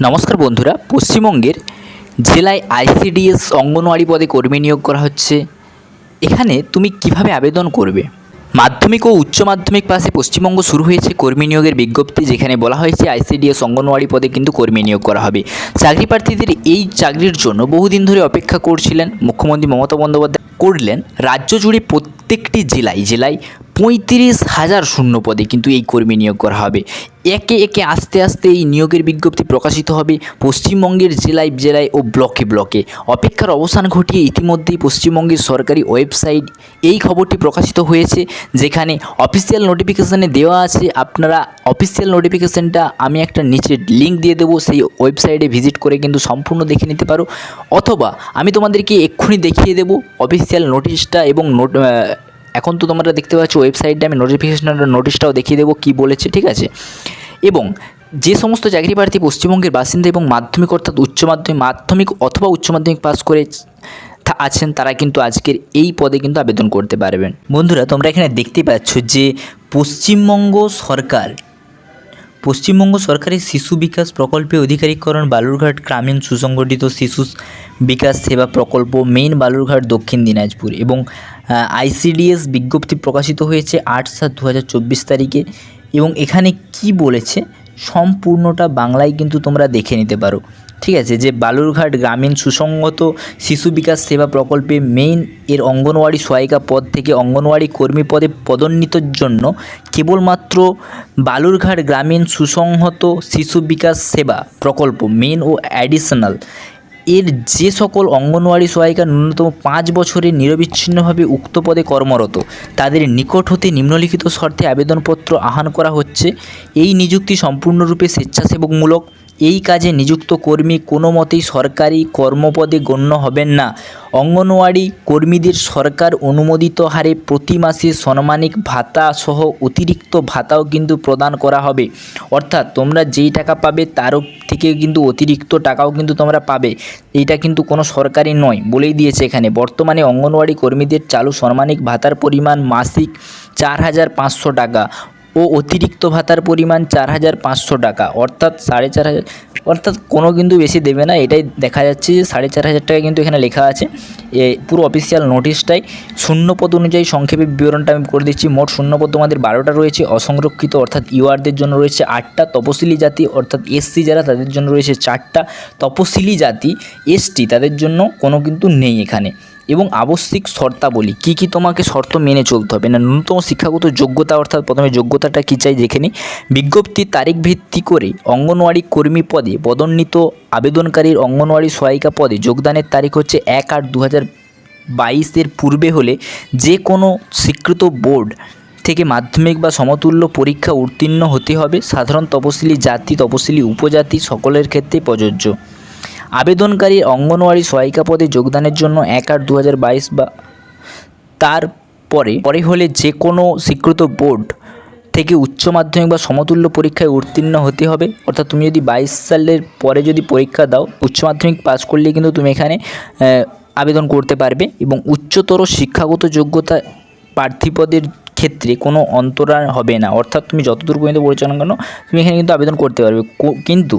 নমস্কার বন্ধুরা, পশ্চিমবঙ্গের জেলায় আইসিডিএস অঙ্গনওয়াড়ি পদে কর্মী নিয়োগ করা হচ্ছে। এখানে তুমি কিভাবে আবেদন করবে? মাধ্যমিক ও উচ্চ মাধ্যমিক পাশে পশ্চিমবঙ্গ শুরু হয়েছে কর্মী নিয়োগের বিজ্ঞপ্তি, যেখানে বলা হয়েছে আইসিডিএস অঙ্গনওয়াড়ি পদে কিন্তু কর্মী নিয়োগ করা হবে। চাকরি প্রার্থীদের এই চাকরির জন্য বহুদিন ধরে অপেক্ষা করছিলেন। মুখ্যমন্ত্রী মমতা বন্দ্যোপাধ্যায় করলেন রাজ্য জুড়ে প্রত্যেকটি জেলায় 35,000 শূন্য পদে কিন্তু এই কর্মী নিয়োগ করা হবে। একে একে আস্তে আস্তে এই নিয়োগের বিজ্ঞপ্তি প্রকাশিত হবে পশ্চিমবঙ্গের জেলায় ও ব্লকে। অপেক্ষার অবসান ঘটিয়ে ইতিমধ্যেই পশ্চিমবঙ্গের সরকারি ওয়েবসাইট এই খবরটি প্রকাশিত হয়েছে, যেখানে অফিসিয়াল নোটিফিকেশানে দেওয়া আছে। আপনারা অফিসিয়াল নোটিফিকেশানটা আমি একটা নিচে লিঙ্ক দিয়ে দেবো, সেই ওয়েবসাইটে ভিজিট করে কিন্তু সম্পূর্ণ দেখে নিতে পারো, অথবা আমি তোমাদেরকে এক্ষুনি দেখিয়ে দেবো অফিসিয়াল নোটিশটা এবং এখন তো তোমরা দেখতে পাচ্ছ ওয়েবসাইটে আমি নোটিশটাও দেখিয়ে দেবো কী বলেছে, ঠিক আছে। এবং যে সমস্ত চাকরি প্রার্থী পশ্চিমবঙ্গের বাসিন্দা এবং মাধ্যমিক অর্থাৎ মাধ্যমিক অথবা উচ্চ মাধ্যমিক পাস করে আছেন, তারা কিন্তু আজকের এই পদে কিন্তু আবেদন করতে পারবেন। বন্ধুরা, তোমরা এখানে দেখতে পাচ্ছ যে পশ্চিমবঙ্গ সরকারের শিশু বিকাশ প্রকল্পে অধিকারীকরণ বালুরঘাট গ্রামীণ সুসংগঠিত শিশু বিকাশ সেবা প্রকল্প মেইন বালুরঘাট দক্ষিণ দিনাজপুর এবং আইসিডিএস বিজ্ঞপ্তি প্রকাশিত হয়েছে 8/7/2024 তারিখে। এবং এখানে কি বলেছে সম্পূর্ণটা বাংলায় কিন্তু তোমরা দেখে নিতে পারো, ঠিক আছে। যে বালুরঘাট গ্রামীণ সুসংগত শিশু বিকাশ সেবা প্রকল্পে মেইন এর অঙ্গনওয়াড়ি সহায়িকা পদ থেকে অঙ্গনওয়াড়ি কর্মী পদে পদোন্নতির জন্য কেবলমাত্র বালুরঘাট গ্রামীণ সুসংহত শিশু বিকাশ সেবা প্রকল্প মেইন ও অ্যাডিশনাল এর যে সকল অঙ্গনওয়াড়ি সহায়িকা ন্যূনতম 5 বছরের নিরবিচ্ছিন্নভাবে উক্ত পদে কর্মরত তাদের নিকট হতে নিম্নলিখিত শর্তে আবেদনপত্র আহ্বান করা হচ্ছে। এই নিযুক্তি সম্পূর্ণরূপে স্বেচ্ছাসেবকমূলক। এই কাজে নিযুক্ত কর্মী কোনো মতেই সরকারি কর্মপদে গণ্য হবেন না। অঙ্গনওয়াড়ি কর্মীদের সরকার অনুমোদিত হারে প্রতি মাসে সাম্মানিক ভাতা সহ অতিরিক্ত ভাতাও কিন্তু প্রদান করা হবে। অর্থাৎ তোমরা যেই টাকা পাবে তার থেকে কিন্তু অতিরিক্ত টাকাও কিন্তু তোমরা পাবে। এইটা কিন্তু কোনো সরকারি নয়, বলেই দিয়েছে এখানে। বর্তমানে অঙ্গনওয়াড়ি কর্মীদের চালু সাম্মানিক ভাতার পরিমাণ মাসিক 4,500 টাকা ও অতিরিক্ত ভাতার পরিমাণ 4,500 টাকা, অর্থাৎ 4,500, অর্থাৎ কোনো কিন্তু বেশি দেবে না। এটাই দেখা যাচ্ছে যে 4,500 টাকা কিন্তু এখানে লেখা আছে পুরো অফিসিয়াল নোটিশটাই। শূন্যপদ অনুযায়ী সংক্ষেপে বিবরণটা আমি করে দিচ্ছি। মোট শূন্যপদ তোমাদের 12টা রয়েছে। অসংরক্ষিত অর্থাৎ ইউআরদের জন্য রয়েছে 8টা। তপশিলি জাতি অর্থাৎ এসসি যারা, তাদের জন্য রয়েছে 4টা। তপশিলি জাতি এসটি তাদের জন্য কোনো কিন্তু নেই এখানে। এবং আবশ্যিক শর্তাবলী কী তোমাকে শর্ত মেনে চলতে হবে না। ন্যূনতম শিক্ষাগত যোগ্যতা, অর্থাৎ প্রথমে যোগ্যতাটা কী চাই দেখে নিই। বিজ্ঞপ্তির তারিখ ভিত্তি করে অঙ্গনওয়াড়ি কর্মী পদে পদোন্নীত আবেদনকারীর অঙ্গনওয়াড়ি সহায়িকা পদে যোগদানের তারিখ হচ্ছে 1/8/2022 পূর্বে হলে যে কোনো স্বীকৃত বোর্ড থেকে মাধ্যমিক বা সমতুল্য পরীক্ষা উত্তীর্ণ হতে হবে। সাধারণ তপশিলি জাতি, তপশিলি উপজাতি সকলের ক্ষেত্রেই প্রযোজ্য। আবেদনকারী অঙ্গনওয়াড়ি সহায়িকা পদে যোগদানের জন্য 1/8/2022 বা তার পরে হলে যে কোনো স্বীকৃত বোর্ড থেকে উচ্চ মাধ্যমিক বা সমতুল্য পরীক্ষায় উত্তীর্ণ হতে হবে। অর্থাৎ তুমি যদি 22 সালের পরে যদি পরীক্ষা দাও, উচ্চ মাধ্যমিক পাস করলে কিন্তু তুমি এখানে আবেদন করতে পারবে। এবং উচ্চতর শিক্ষাগত যোগ্যতা প্রার্থীপদের ক্ষেত্রে কোনো অন্তরায় হবে না। অর্থাৎ তুমি যতদূর পর্যন্ত পরিচালনা করো তুমি এখানে কিন্তু আবেদন করতে পারবে। কিন্তু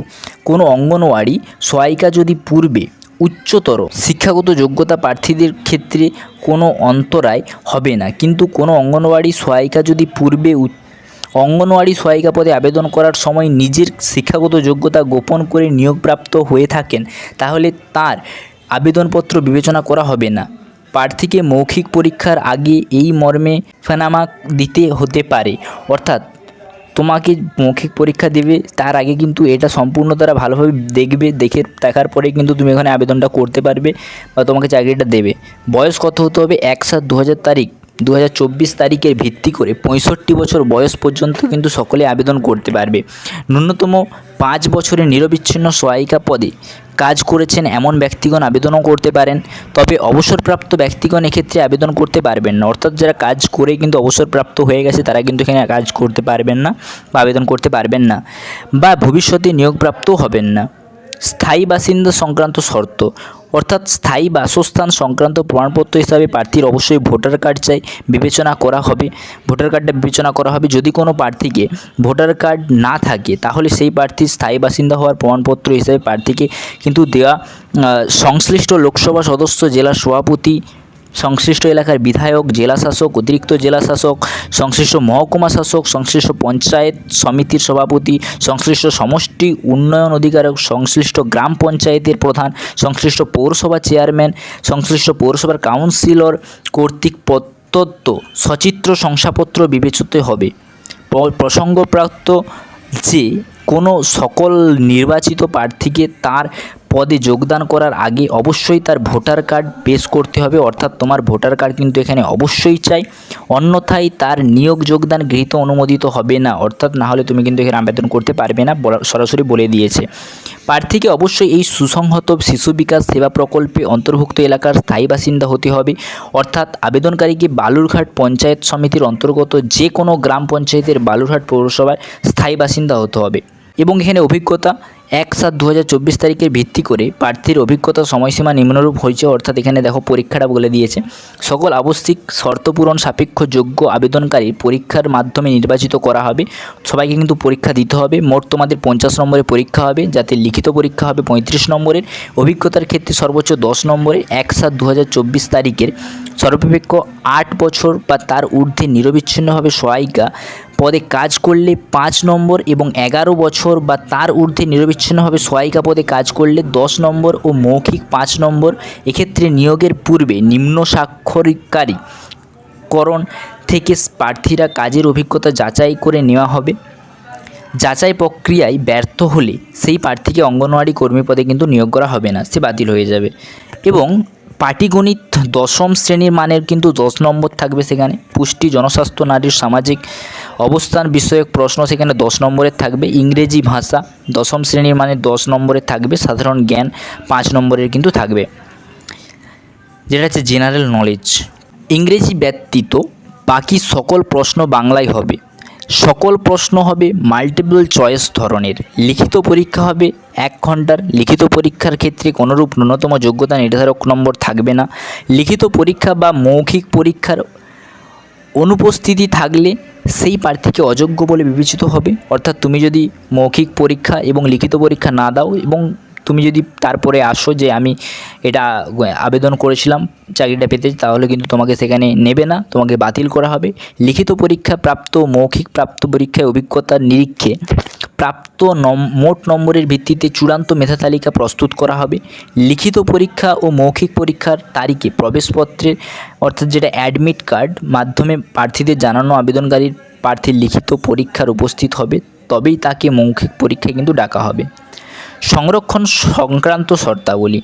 কোনো অঙ্গনওয়াড়ি সহায়িকা যদি পূর্বে উচ্চতর শিক্ষাগত যোগ্যতা প্রার্থীদের ক্ষেত্রে কোনো অন্তরায় হবে না। কিন্তু কোনো অঙ্গনওয়াড়ি সহায়িকা যদি পূর্বে অঙ্গনওয়াড়ি সহায়িকা পদে আবেদন করার সময় নিজের শিক্ষাগত যোগ্যতা গোপন করে নিয়োগপ্রাপ্ত হয়ে থাকেন, তাহলে তার আবেদনপত্র বিবেচনা করা হবে না। প্রার্থীকে মৌখিক পরীক্ষার আগে এই মর্মে ফেনামা দিতে হতে পারে। অর্থাৎ তোমাকে মৌখিক পরীক্ষা দেবে, তার আগে কিন্তু এটা সম্পূর্ণ তারা ভালোভাবে দেখার পরে কিন্তু তুমি এখানে আবেদনটা করতে পারবে বা তোমাকে চাকরিটা দেবে। বয়স কত হতে হবে? 1/7/2024 তারিখের ভিত্তি করে 65 বছর বয়স পর্যন্ত কিন্তু সকলে আবেদন করতে পারবে। ন্যূনতম 5 বছরের নিরবিচ্ছিন্ন সহায়িকা পদে কাজ করেছেন এমন ব্যক্তিগণ আবেদনও করতে পারেন। তবে অবসরপ্রাপ্ত ব্যক্তিগণ এক্ষেত্রে আবেদন করতে পারবেন না। অর্থাৎ যারা কাজ করে কিন্তু অবসরপ্রাপ্ত হয়ে গেছে তারা কিন্তু এখানে কাজ করতে পারবেন না বা আবেদন করতে পারবেন না, বা ভবিষ্যতে নিয়োগপ্রাপ্তও হবেন না। স্থায়ী বাসিন্দা সংক্রান্ত শর্ত, অর্থাৎ স্থায়ী বাসস্থান সংক্রান্ত প্রমাণপত্র হিসাবে প্রার্থীর অবশ্যই ভোটার কার্ড চাই, বিবেচনা করা হবে। ভোটার কার্ডটা বিবেচনা করা হবে। যদি কোনো প্রার্থীকে ভোটার কার্ড না থাকে তাহলে সেই প্রার্থীর স্থায়ী বাসিন্দা হওয়ার প্রমাণপত্র হিসাবে প্রার্থীকে কিন্তু দেওয়া সংশ্লিষ্ট লোকসভা সদস্য, জেলা সভাপতি, সংশ্লিষ্ট এলাকার বিধায়ক, জেলা শাসক, অতিরিক্ত জেলা শাসক, সংশ্লিষ্ট মহকুমা শাসক, সংশ্লিষ্ট পঞ্চায়েত সমিতির সভাপতি, সংশ্লিষ্ট সমষ্টি উন্নয়ন অধিকারক, সংশ্লিষ্ট গ্রাম পঞ্চায়েতের প্রধান, সংশ্লিষ্ট পৌরসভা চেয়ারম্যান, সংশ্লিষ্ট পৌরসভার কাউন্সিলর কর্তৃক প্রদত্ত সচিত্র শংসাপত্র বিবেচিত হবে। প্রসঙ্গপ্রাপ্ত যে কোনো সকল নির্বাচিত প্রার্থীকে তার পদে যোগদান করার আগে অবশ্যই তার ভোটার কার্ড পেশ করতে হবে। অর্থাৎ তোমার ভোটার কার্ড কিন্তু এখানে অবশ্যই চাই, অন্যথায় তার নিয়োগ যোগদান গৃহীত অনুমোদিত হবে না। অর্থাৎ না হলে তুমি কিন্তু এখানে আবেদন করতে পারবে না, সরাসরি বলে দিয়েছে। প্রার্থীকে অবশ্যই এই সুসংহত শিশু বিকাশ সেবা প্রকল্পে অন্তর্ভুক্ত এলাকার স্থায়ী বাসিন্দা হতে হবে। অর্থাৎ আবেদনকারীকে বালুরঘাট পঞ্চায়েত সমিতির অন্তর্গত যে কোনো গ্রাম পঞ্চায়েতের বালুরঘাট পৌরসভার স্থায়ী বাসিন্দা হতে হবে। এবং এখানে অভিজ্ঞতা 1/7/2024 তারিখের ভিত্তি করে প্রার্থীর অভিজ্ঞতা সময়সীমা নিম্নরূপ হয়েছে। অর্থাৎ এখানে দেখো পরীক্ষাটা বলে দিয়েছে। সকল আবশ্যিক শর্ত পূরণ সাপেক্ষ যোগ্য আবেদনকারী পরীক্ষার মাধ্যমে নির্বাচিত করা হবে। সবাইকে কিন্তু পরীক্ষা দিতে হবে। মোট তোমাদের 50 নম্বরের পরীক্ষা হবে, যাতে লিখিত পরীক্ষা হবে 35 নম্বরের। অভিজ্ঞতার ক্ষেত্রে সর্বোচ্চ 10 নম্বরের। 1/7/2024 তারিখের সর্বাপেক্ষ 8 বছর বা তার ঊর্ধ্বে নিরবিচ্ছিন্নভাবে সহায়িকা পদে কাজ করলে 5 নম্বর এবং 11 বছর বা তার ঊর্ধ্বে নিরবিচ্ছিন্নভাবে সহায়িকা পদে কাজ করলে 10 নম্বর ও মৌখিক 5 নম্বর। এক্ষেত্রে নিয়োগের পূর্বে নিম্ন স্বাক্ষরকারী করণ থেকে প্রার্থীরা কাজের অভিজ্ঞতা যাচাই করে নেওয়া হবে। যাচাই প্রক্রিয়ায় ব্যর্থ হলে সেই প্রার্থীকে অঙ্গনওয়াড়ি কর্মী পদে কিন্তু নিয়োগ করা হবে না, সে বাতিল হয়ে যাবে। এবং পাটিগণিত 10ম শ্রেণীর মানের কিন্তু 10 নম্বর থাকবে সেখানে। পুষ্টি, জনস্বাস্থ্য, নারীর সামাজিক অবস্থান বিষয়ক প্রশ্ন সেখানে 10 নম্বরের থাকবে। ইংরেজি ভাষা 10ম শ্রেণীর মানের 10 নম্বরের থাকবে। সাধারণ জ্ঞান 5 নম্বরের কিন্তু থাকবে, যেটা হচ্ছে জেনারেল নলেজ। ইংরেজি ব্যতীত বাকি সকল প্রশ্ন বাংলায় হবে। সকল প্রশ্ন হবে মাল্টিপল চয়েস ধরনের। লিখিত পরীক্ষা হবে 1 ঘন্টার। লিখিত পরীক্ষার ক্ষেত্রে কোনোরূপ ন্যূনতম যোগ্যতা নির্ধারক নম্বর থাকবে না। লিখিত পরীক্ষা বা মৌখিক পরীক্ষার অনুপস্থিতি থাকলে সেই প্রার্থীকে অযোগ্য বলে বিবেচিত হবে। অর্থাৎ তুমি যদি মৌখিক পরীক্ষা এবং লিখিত পরীক্ষা না দাও এবং তুমি যদি তারপরে আসো যে আমি এটা আবেদন করেছিলাম চাকরিটা পেতে, তাহলে কিন্তু তোমাকে সেখানে নেবে না, তোমাকে বাতিল করা হবে। লিখিত পরীক্ষা প্রাপ্ত, মৌখিক প্রাপ্ত পরীক্ষায় অভিজ্ঞতার নিরীক্ষে প্রাপ্ত মোট নম্বরের ভিত্তিতে চূড়ান্ত মেধা তালিকা প্রস্তুত করা হবে। লিখিত পরীক্ষা ও মৌখিক পরীক্ষার তারিখে প্রবেশপত্রের অর্থাৎ যেটা অ্যাডমিট কার্ড মাধ্যমে প্রার্থীদের জানানো আবেদনকারীর প্রার্থীর লিখিত পরীক্ষার উপস্থিত হবে, তবেই তাকে মৌখিক পরীক্ষায় কিন্তু ডাকা হবে। সংরক্ষণ সংক্রান্ত শর্তাবলী।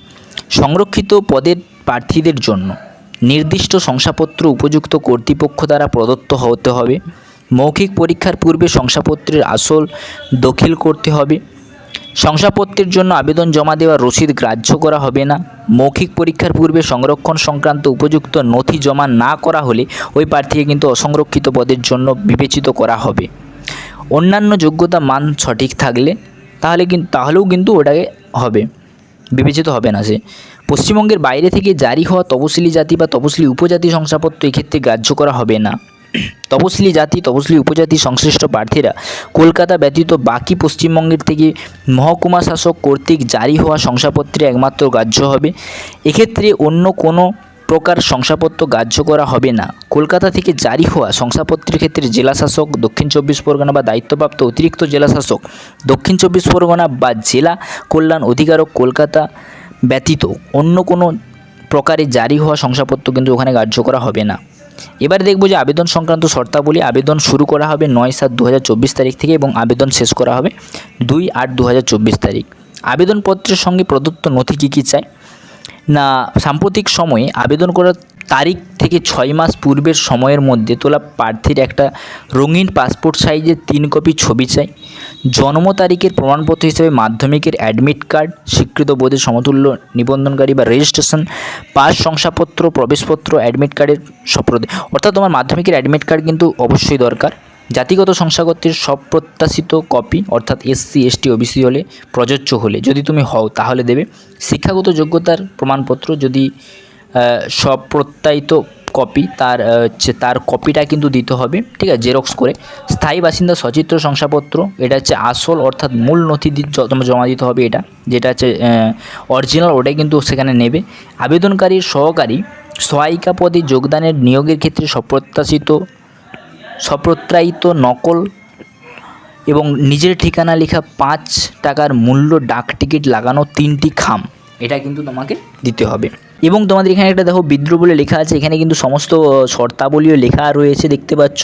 সংরক্ষিত পদের প্রার্থীদের জন্য নির্দিষ্ট শংসাপত্র উপযুক্ত কর্তৃপক্ষ দ্বারা প্রদত্ত হতে হবে। মৌখিক পরীক্ষার পূর্বে শংসাপত্রের আসল দাখিল করতে হবে। শংসাপত্রের জন্য আবেদন জমা দেওয়া রসিদ গ্রাহ্য করা হবে না। মৌখিক পরীক্ষার পূর্বে সংরক্ষণ সংক্রান্ত উপযুক্ত নথি জমা না করা হলে ওই প্রার্থীকে কিন্তু অসংরক্ষিত পদের জন্য বিবেচিত করা হবে। অন্যান্য যোগ্যতা মান সঠিক থাকলে তাহলেও কিন্তু ওটাকে হবে, বিবেচিত হবে না সে। পশ্চিমবঙ্গের বাইরে থেকে জারি হওয়া তপশিলি জাতি বা তপশিলি উপজাতি শংসাপত্র এক্ষেত্রে গ্রাহ্য করা হবে না। তপশিলি জাতি, তপশিলি উপজাতি সংশ্লিষ্ট প্রার্থীরা কলকাতা ব্যতীত বাকি পশ্চিমবঙ্গের থেকে মহকুমা শাসক কর্তৃক জারি হওয়া শংসাপত্রে একমাত্র গ্রাহ্য হবে। এক্ষেত্রে অন্য কোনো প্রকার শংসাপত্র গ্রাহ্য করা হবে না। কলকাতা থেকে জারি হওয়া শংসাপত্রের ক্ষেত্রে জেলাশাসক দক্ষিণ 24 পরগনা বা দায়িত্বপ্রাপ্ত অতিরিক্ত জেলাশাসক দক্ষিণ 24 পরগনা বা জেলা কল্যাণ অধিকারক কলকাতা ব্যতীত অন্য কোনো প্রকারে জারি হওয়া শংসাপত্র কিন্তু ওখানে গ্রাহ্য করা হবে না। এবার দেখব যে আবেদন সংক্রান্ত শর্তাবলী। আবেদন শুরু করা হবে 9/7/2024 তারিখ থেকে এবং আবেদন শেষ করা হবে 2/8/2024 তারিখ। আবেদনপত্রের সঙ্গে প্রদত্ত নথি কী চাই না, সাম্প্রতিক সময়ে আবেদন করার তারিখ থেকে 6 মাস পূর্বের সময়ের মধ্যে তোলা প্রার্থীর একটা রঙিন পাসপোর্ট সাইজের 3 কপি ছবি চাই। জন্ম তারিখের প্রমাণপত্র হিসেবে মাধ্যমিকের অ্যাডমিট কার্ড, স্বীকৃত বোর্ডের সমতুল্য নিবন্ধনকারী বা রেজিস্ট্রেশন, পাস শংসাপত্র, প্রবেশপত্র, অ্যাডমিট কার্ডের অর্থাৎ তোমার মাধ্যমিকের অ্যাডমিট কার্ড কিন্তু অবশ্যই দরকার। জাতিগত শংসাপত্রের সব প্রত্যাশিত কপি অর্থাৎ এসসি এসটি ওবিসি হলে প্রযোজ্য হলে, যদি তুমি হও তাহলে দেবে। শিক্ষাগত যোগ্যতার প্রমাণপত্র যদি সব প্রত্যায়িত কপি তার কপিটা কিন্তু দিতে হবে, ঠিক আছে, জেরক্স করে। স্থায়ী বাসিন্দা সচিত্র শংসাপত্র, এটা হচ্ছে আসল অর্থাৎ মূল নথি তোমার জমা দিতে হবে, যেটা হচ্ছে অরিজিনাল ওটাই কিন্তু সেখানে নেবে। আবেদনকারীর সহকারী সহায়িকা পদে যোগদানের নিয়োগের ক্ষেত্রে সপ্রত্যায়িত নকল এবং নিজের ঠিকানা লেখা 5 টাকার মূল্য ডাক টিকিট লাগানো 3টি খাম, এটা কিন্তু তোমাকে দিতে হবে। এবং তোমাদের এখানে একটা দেখো বিদ্রোহ বলে লেখা আছে, এখানে কিন্তু সমস্ত শর্তাবলীও লেখা রয়েছে, দেখতে পাচ্ছ।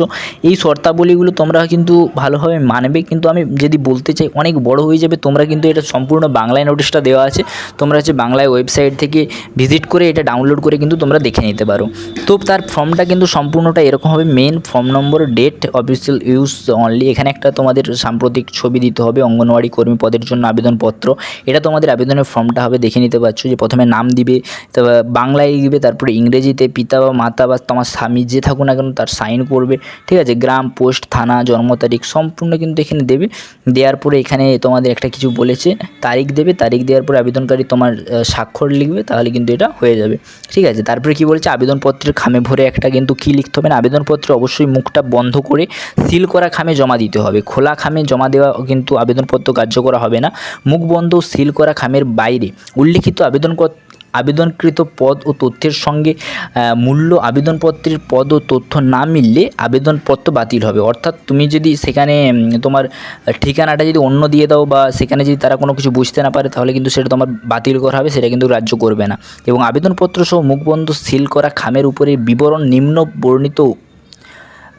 এই শর্তাবলীগুলো তোমরা কিন্তু ভালোভাবে মানবে, কিন্তু আমি যদি বলতে চাই অনেক বড় হয়ে যাবে। তোমরা কিন্তু এটা সম্পূর্ণ বাংলায় নোটিশটা দেওয়া আছে, তোমরা হচ্ছে বাংলায় ওয়েবসাইট থেকে ভিজিট করে এটা ডাউনলোড করে কিন্তু তোমরা দেখে নিতে পারো। তো তার ফর্মটা কিন্তু সম্পূর্ণটা এরকম হবে, main form number, date, official use only. এখানে একটা তোমাদের সাম্প্রতিক ছবি দিতে হবে, অঙ্গনওয়াড়ি কর্মী পদের জন্য আবেদনপত্র, এটা তোমাদের আবেদনের ফর্মটা হবে, দেখে নিতে পারছো। যে প্রথমে নাম দিবে, বাংলায় লিখবে, তারপরে ইংরেজিতে পিতা বা মাতা বা তোমার স্বামী যে থাকুক না কেন তার সাইন করবে, ঠিক আছে। গ্রাম, পোস্ট, থানা, জন্ম তারিখ সম্পূর্ণ কিন্তু এখানে দেবে। দেওয়ার পরে এখানে তোমাদের একটা কিছু বলেছে, তারিখ দেবে, তারিখ দেওয়ার পরে আবেদনকারী তোমার স্বাক্ষর লিখবে, তাহলে কিন্তু এটা হয়ে যাবে, ঠিক আছে। তারপরে কি বলছে, আবেদনপত্রের খামে ভরে একটা কিন্তু কী লিখতে হবে না, আবেদনপত্রে অবশ্যই মুখটা বন্ধ করে সিল করা খামে জমা দিতে হবে। খোলা খামে জমা দেওয়া কিন্তু আবেদনপত্র কার্যকর হবে না। মুখ বন্ধ সিল করা খামের বাইরে উল্লিখিত আবেদনকৃত পদ ও তথ্যের সঙ্গে মূল্য আবেদনপত্রের পদ ও তথ্য না মিললে আবেদনপত্র বাতিল হবে। অর্থাৎ তুমি যদি সেখানে তোমার ঠিকানাটা যদি অন্য দিয়ে দাও বা সেখানে যদি তারা কোনো কিছু বুঝতে না পারে, তাহলে কিন্তু সেটা তোমার বাতিল করা হবে, সেটা কিন্তু গ্রাহ্য করবে না। এবং আবেদনপত্র সহ মুখবন্ধ সিল করা খামের উপরে বিবরণ নিম্ন বর্ণিত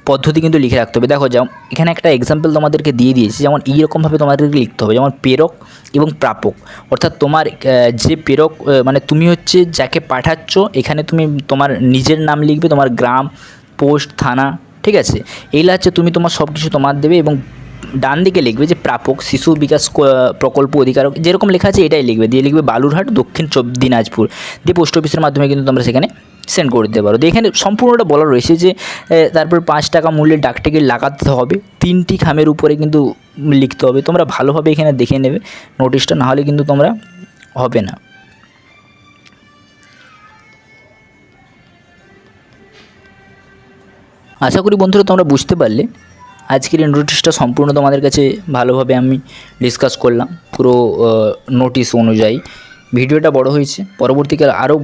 পদ্ধতি কিন্তু লিখে রাখতে হবে। দেখো, যেমন এখানে একটা এক্সাম্পল তোমাদেরকে দিয়ে দিয়েছি, যেমন এইরকমভাবে তোমাদেরকে লিখতে হবে, যেমন প্রেরক এবং প্রাপক। অর্থাৎ তোমার যে প্রেরক মানে তুমি হচ্ছে যাকে পাঠাচ্ছ, এখানে তুমি তোমার নিজের নাম লিখবে, তোমার গ্রাম, পোস্ট, থানা, ঠিক আছে। এইগুলো হচ্ছে তুমি তোমার সব কিছু তোমার দেবে। এবং ডান দিকে লিখবে যে প্রাপক শিশু বিকাশ প্রকল্প অধিকারক, যেরকম লেখা আছে এটাই লিখবে, দিয়ে লিখবে বালুরহাট, দক্ষিণ দিনাজপুর, দিয়ে পোস্ট অফিসের মাধ্যমে কিন্তু তোমরা সেখানে সেন্ড করে দিতে পারো। এখানে সম্পূর্ণটা বলা রয়েছে যে তারপর 5 টাকা মূল্যের ডাক টিকিট লাগাতে হবে, 3টি খামের উপরে কিন্তু লিখতে হবে। তোমরা ভালোভাবে এখানে দেখে নেবে নোটিশটা, না হলে কিন্তু তোমরা হবে না। আশা করি বন্ধুরা তোমরা বুঝতে পারলে। আজকের এই নোটিশটা সম্পূর্ণ তোমাদের কাছে ভালোভাবে আমি ডিসকাস করলাম পুরো নোটিশ অনুযায়ী। ভিডিওটা বড় হয়েছে, পরবর্তীকালে আরও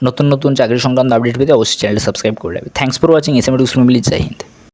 নতুন নতুন চাকরি সংক্রান্ত আপডেট পেতে অবশ্যই চ্যানেলটা সাবস্ক্রাইব করে রাখবে। Thanks for watching. SMA to family. Jai Hind.